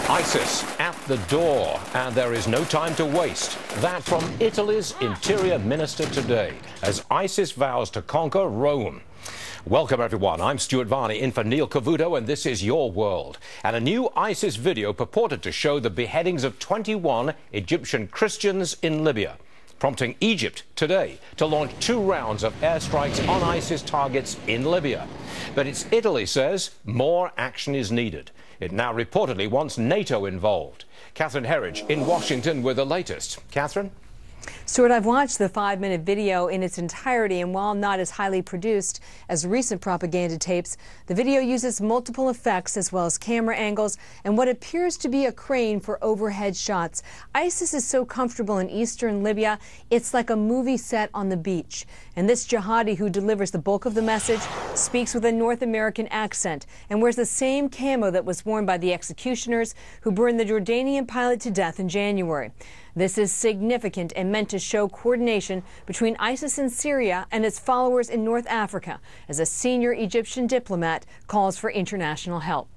ISIS at the door, and there is no time to waste. That from Italy's Interior Minister today, as ISIS vows to conquer Rome. Welcome, everyone. I'm Stuart Varney in for Neil Cavuto, and this is Your World. And a new ISIS video purported to show the beheadings of 21 Egyptian Christians in Libya, prompting Egypt today to launch 2 rounds of airstrikes on ISIS targets in Libya. But it's Italy says more action is needed. It now reportedly wants NATO involved. Catherine Herridge in Washington with the latest. Catherine? Stuart, I've watched the 5-minute video in its entirety, and while not as highly produced as recent propaganda tapes, the video uses multiple effects as well as camera angles and what appears to be a crane for overhead shots. ISIS is so comfortable in eastern Libya, it's like a movie set on the beach. And this jihadi who delivers the bulk of the message speaks with a North American accent and wears the same camo that was worn by the executioners who burned the Jordanian pilot to death in January. This is significant and meant to show coordination between ISIS in Syria and its followers in North Africa, as a senior Egyptian diplomat calls for international help.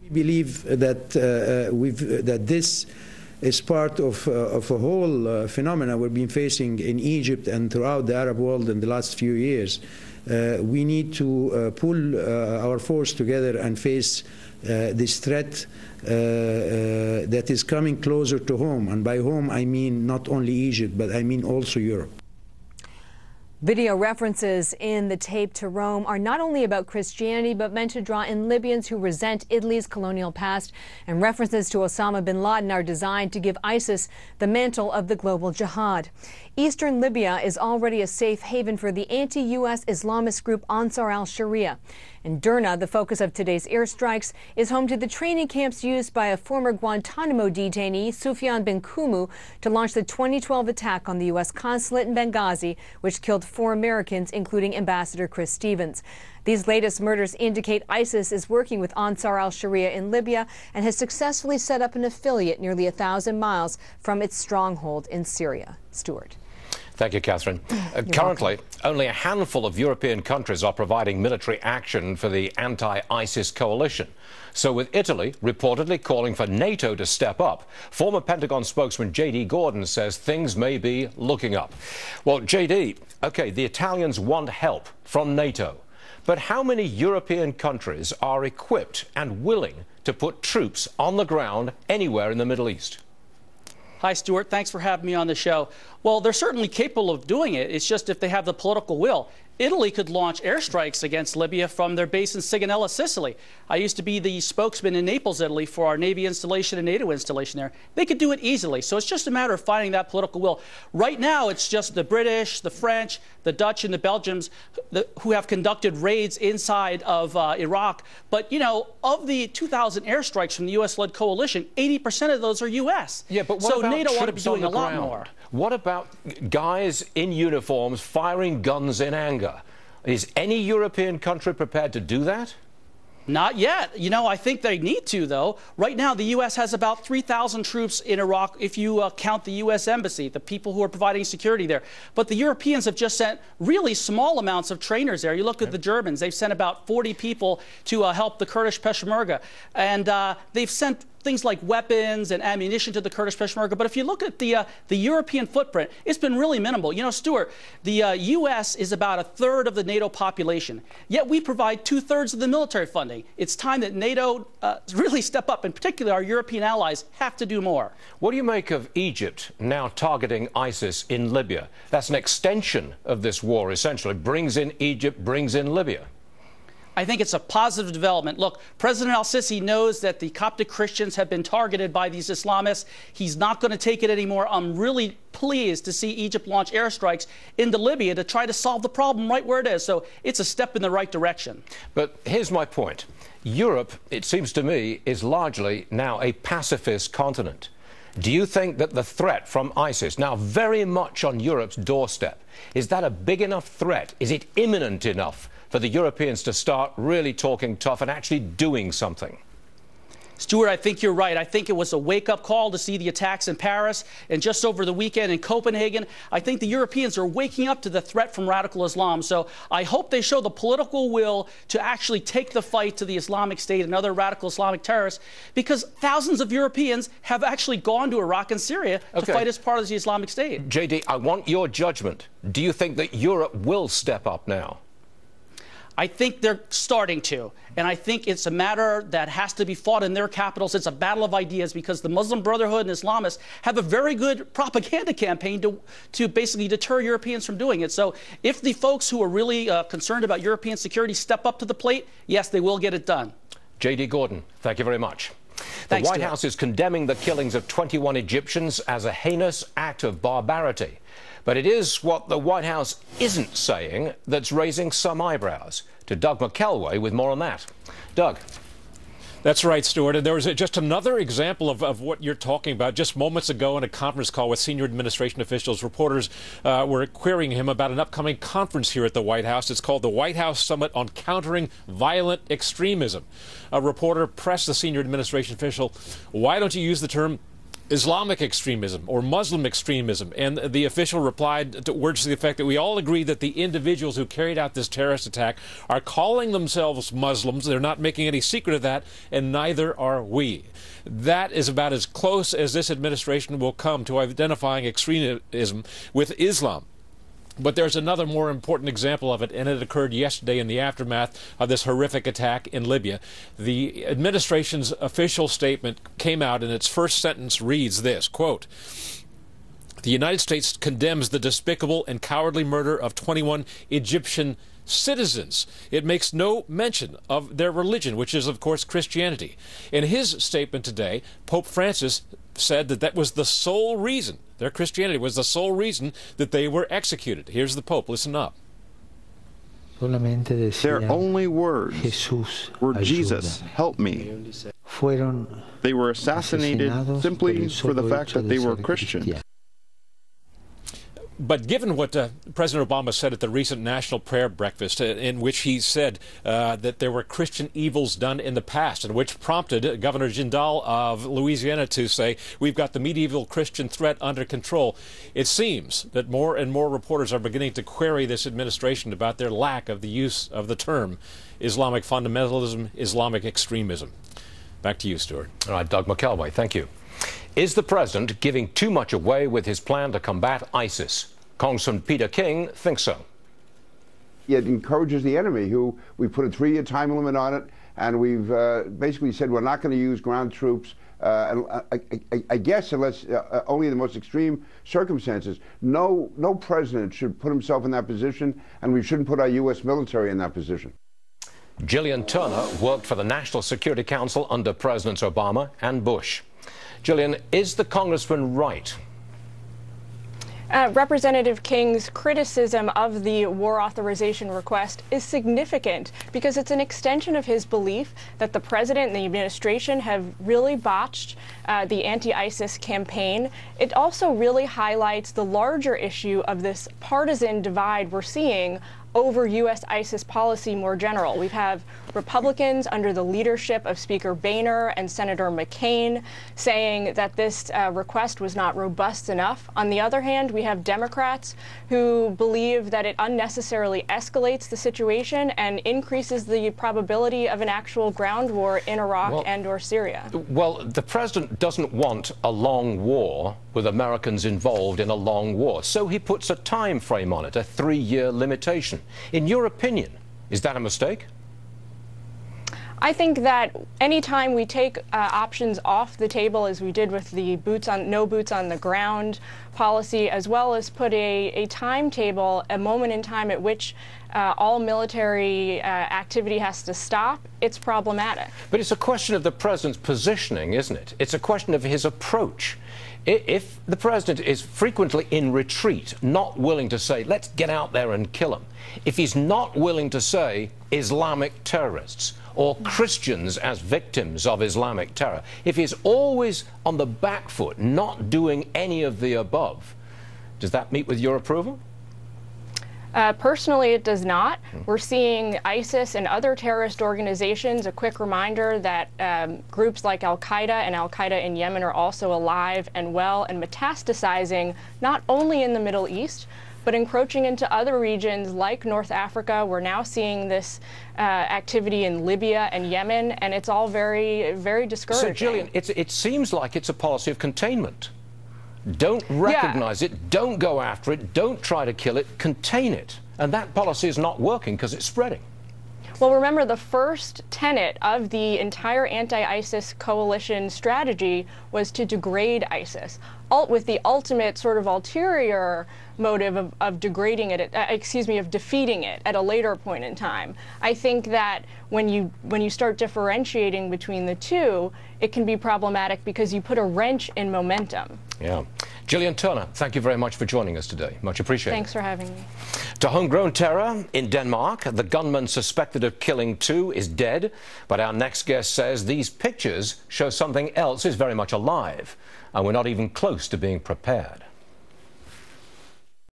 We believe that that this is part of a whole phenomena we've been facing in Egypt and throughout the Arab world in the last few years. We need to pull our force together and face this threat that is coming closer to home. And by home, I mean not only Egypt, but I mean also Europe. Video references in the tape to Rome are not only about Christianity, but meant to draw in Libyans who resent Italy's colonial past, and references to Osama bin Laden are designed to give ISIS the mantle of the global jihad. Eastern Libya is already a safe haven for the anti-U.S. Islamist group Ansar al-Sharia. And Derna, the focus of today's airstrikes, is home to the training camps used by a former Guantanamo detainee, Sufyan bin Kumu, to launch the 2012 attack on the U.S. consulate in Benghazi, which killed 4 Americans, including Ambassador Chris Stevens. These latest murders indicate ISIS is working with Ansar al-Sharia in Libya and has successfully set up an affiliate nearly 1,000 miles from its stronghold in Syria. Stuart. Thank you, Catherine. Currently, only a handful of European countries are providing military action for the anti-ISIS coalition. So with Italy reportedly calling for NATO to step up, former Pentagon spokesman J.D. Gordon says things may be looking up. Well, J.D., okay, the Italians want help from NATO. But how many European countries are equipped and willing to put troops on the ground anywhere in the Middle East? Hi, Stuart. Thanks for having me on the show. Well, they're certainly capable of doing it. It's just if they have the political will. Italy could launch airstrikes against Libya from their base in Sigonella, Sicily. I used to be the spokesman in Naples, Italy, for our Navy installation and NATO installation there. They could do it easily. So it's just a matter of finding that political will. Right now, it's just the British, the French, the Dutch, and the Belgians who have conducted raids inside of Iraq. But, you know, of the 2,000 airstrikes from the U.S.-led coalition, 80% of those are U.S. Yeah, but what about NATO ought to be troops on doing the a lot ground? more. What about guys in uniforms firing guns in anger? Is any European country prepared to do that? Not yet. You know, I think they need to, though. Right now, the U.S. has about 3,000 troops in Iraq, if you count the U.S. Embassy, the people who are providing security there. But the Europeans have just sent really small amounts of trainers there. You look at the Germans. They've sent about 40 people to help the Kurdish Peshmerga. And they've sent things like weapons and ammunition to the Kurdish Peshmerga. But if you look at the European footprint, it's been really minimal. You know, Stuart, the U.S. is about 1/3 of the NATO population, yet we provide 2/3 of the military funding. It's time that NATO really step up, and particularly our European allies have to do more. What do you make of Egypt now targeting ISIS in Libya? That's an extension of this war, essentially. Brings in Egypt, brings in Libya. I think it's a positive development. Look, President al-Sisi knows that the Coptic Christians have been targeted by these Islamists. He's not going to take it anymore. I'm really pleased to see Egypt launch airstrikes into Libya to try to solve the problem right where it is. So it's a step in the right direction. But here's my point. Europe, it seems to me, is largely now a pacifist continent. Do you think that the threat from ISIS, now very much on Europe's doorstep, is that a big enough threat? Is it imminent enough for the Europeans to start really talking tough and actually doing something? Stuart, I think you're right. I think it was a wake-up call to see the attacks in Paris and just over the weekend in Copenhagen. I think the Europeans are waking up to the threat from radical Islam. So I hope they show the political will to actually take the fight to the Islamic State and other radical Islamic terrorists, because thousands of Europeans have actually gone to Iraq and Syria to fight as part of the Islamic State. JD, I want your judgment. Do you think that Europe will step up now? I think they're starting to, and I think it's a matter that has to be fought in their capitals. It's a battle of ideas, because the Muslim Brotherhood and Islamists have a very good propaganda campaign to basically deter Europeans from doing it. So if the folks who are really concerned about European security step up to the plate, yes, they will get it done. J.D. Gordon, thank you very much. Thanks, the White House is condemning the killings of 21 Egyptians as a heinous act of barbarity. But it is what the White House isn't saying that's raising some eyebrows. To Doug McKelway with more on that. Doug. That's right, Stuart. And there was just another example of what you're talking about. Just moments ago in a conference call with senior administration officials, reporters were querying him about an upcoming conference here at the White House. It's called the White House Summit on Countering Violent Extremism. A reporter pressed the senior administration official, why don't you use the term Islamic extremism or Muslim extremism? And the official replied to words to the effect that we all agree that the individuals who carried out this terrorist attack are calling themselves Muslims. They're not making any secret of that, and neither are we. That is about as close as this administration will come to identifying extremism with Islam. But there's another more important example of it, and it occurred yesterday in the aftermath of this horrific attack in Libya. The administration's official statement came out, and its first sentence reads this, quote, "The United States condemns the despicable and cowardly murder of 21 Egyptian citizens. It makes no mention of their religion, which is, of course, Christianity." In his statement today, Pope Francis said that that was the sole reason, their Christianity was the sole reason that they were executed. Here's the Pope. Listen up. Their only words were, "Jesus, help me." They were assassinated simply for the fact that they were Christians. But given what President Obama said at the recent National Prayer Breakfast, in which he said that there were Christian evils done in the past, and which prompted Governor Jindal of Louisiana to say, we've got the medieval Christian threat under control, it seems that more and more reporters are beginning to query this administration about their lack of the use of the term Islamic fundamentalism, Islamic extremism. Back to you, Stuart. All right, Doug McKelway, thank you. Is the president giving too much away with his plan to combat ISIS? Congressman Peter King thinks so. It encourages the enemy, who we put a 3-year time limit on it, and we've basically said we're not going to use ground troops, I guess, unless only in the most extreme circumstances. No president should put himself in that position, and we shouldn't put our U.S. military in that position. Gillian Turner worked for the National Security Council under Presidents Obama and Bush. Gillian, is the congressman right? Representative King's criticism of the war authorization request is significant because it's an extension of his belief that the president and the administration have really botched the anti-ISIS campaign. It also really highlights the larger issue of this partisan divide we're seeing over U.S. ISIS policy more general. We have Republicans under the leadership of Speaker Boehner and Senator McCain saying that this request was not robust enough. On the other hand, we have Democrats who believe that it unnecessarily escalates the situation and increases the probability of an actual ground war in Iraq and or Syria. Well, the president doesn't want a long war with Americans involved in a long war, so he puts a time frame on it, a 3-year limitation. In your opinion, is that a mistake? I think that any time we take options off the table, as we did with the no boots on the ground policy, as well as put a timetable, a moment in time at which all military activity has to stop, it's problematic. But it's a question of the president's positioning, isn't it? It's a question of his approach. If the president is frequently in retreat, not willing to say, let's get out there and kill them, if he's not willing to say Islamic terrorists or Christians as victims of Islamic terror, if he's always on the back foot, not doing any of the above, does that meet with your approval? Personally, it does not. We're seeing ISIS and other terrorist organizations. A quick reminder that groups like Al-Qaeda and Al-Qaeda in Yemen are also alive and well and metastasizing not only in the Middle East, but encroaching into other regions like North Africa. We're now seeing this activity in Libya and Yemen, and it's all very, very discouraging. So, Gillian, it seems like it's a policy of containment. Don't recognize it, don't go after it, don't try to kill it, contain it. And that policy is not working because it's spreading. Well, remember, the first tenet of the entire anti-ISIS coalition strategy was to degrade ISIS, with the ultimate sort of ulterior motive of degrading it, of defeating it at a later point in time. I think that when you start differentiating between the two, it can be problematic because you put a wrench in momentum. Yeah. Gillian Turner, thank you very much for joining us today. Much appreciated. Thanks for having me. To homegrown terror in Denmark, the gunman suspected of killing two is dead, but our next guest says these pictures show something else is very much alive, and we're not even close to being prepared.